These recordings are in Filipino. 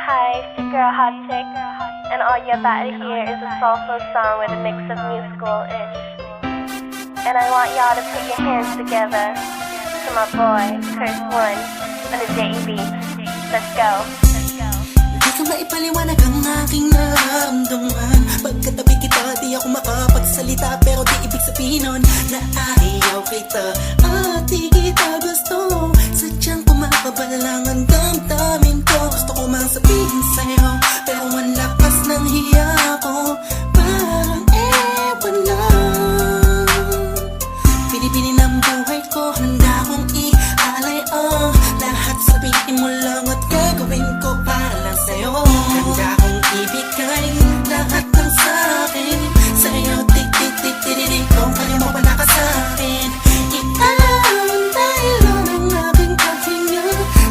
Hi, it's your girl Hot Chick, and all you're about to hear is a soulful song with a mix of new school-ish. And I want y'all to put your hands together to my boy, Curse One, on the J.E.B. Let's go. Di ka maipaliwanag ang aking nararamdaman. Pagkatabi kita, di ako makapagsalita, pero di ibig sabihin nun na ayaw kita at di kita gusto. Sadyang kumakabalang ang damdamin ko. Gusto ko mang sabihin sa'yo, pero ang lakas ng hiya ko. Parang ewan lang. Pinipili ng buhay ko, handa kong ialay ang lahat. Sabihin mo lang at gagawin ko para lang sa'yo. Handa kong ibigay lahat ng sa'kin sa'yo. Tik-tik-tik-tik-tik, kung kaya mo wala ka sa'kin. Ikalawang tayo ng aking paghinga.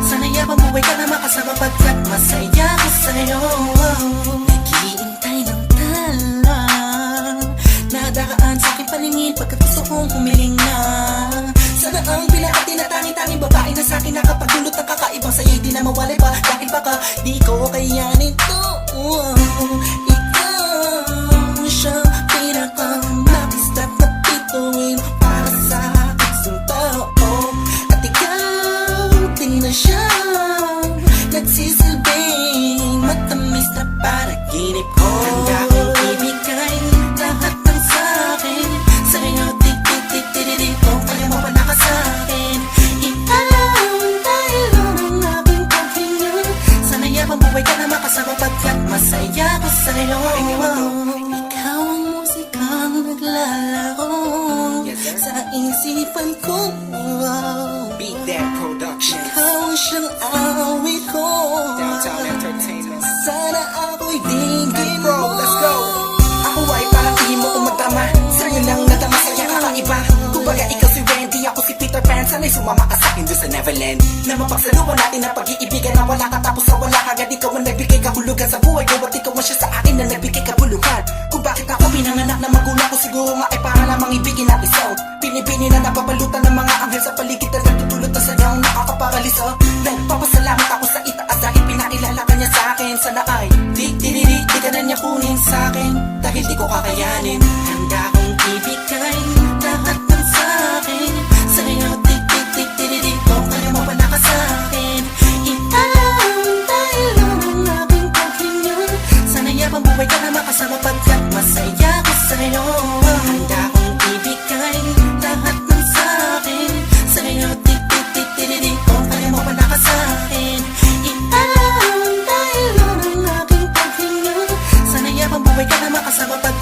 Sana yabang buhay ka na makasama pagkat masaya ko sa'yo. Naghihintay ng talang nadakaan sa'king paningin pagkat gusto kong humiling na. Sana ang bilang at tinatanging-tanging babae na sa'kin nakapagdulot ng kakaibang sa'yo'y di na mawalay pa. Dahil baka di ko kayanin to. Ikaw siya pinaka-nais at napituin para sa aking tao. At ikaw din na siya nagsisilbing matamis na panaginip ko. Handa kong ibigay lahat ng sa'kin sa'yo. Tik-tik-tik-tik-tik, kung kaya mo wala ka sa'kin. Ikalawang tayo ng aking paghinga. Sana yabang buhay ka na makasama pagkat masaya ko sa'yo. Ikaw ang musikang naglalaro sa isipan ko. Beat That Production, Ikaw ang siyang awit ko. Downtown Entertainment. Sana ako'y dinggin Bro, mo. let's go. Ako ay parang tingin mo umatama. Sa'yo nang natama sa'yo kakaiba. Kumbaga ikaw si Wendy, ako si Peter Pan. Sana'y sumama ka sa'kin doon sa Neverland. Na mapagsaluhan natin ang pag-iibigan na wala ka tapos sa wala kagad. Ikaw ang nagbigay kahulugan sa buhay ko at ikaw ang siya sa akin na nagbigay kabuluhan. Kung bakit ako pinanganak na magulang ko, siguro nga ay para lamang ibigin at isaw. Pinipini na napapalutan ng mga anghel sa paligid na nagtutulot na sadyang nakakaparalisa. Nagpapasalamat ako sa itaas dahil pinakilala ka niya sa'kin. Sana ay di ka na niya kunin sa'kin dahil di ko kakayanin. Handa kong ibigay lahat ng sa'kin sa'yo. Tik-tik-tik-tik-tik, kung kaya mo wala ka sa'kin. Ikalawang tayo ng aking paghinga. Sana yabang buhay ka na makasama pagkat masaya ko sa'yo. Handa kong ibigay lahat ng sa'kin sa'yo. Tik-tik-tik-tik-tik, kung kaya mo wala ka sa'kin. Ikalawang tayo ng aking paghinga. Sana yabang buhay ka na makasama pagkat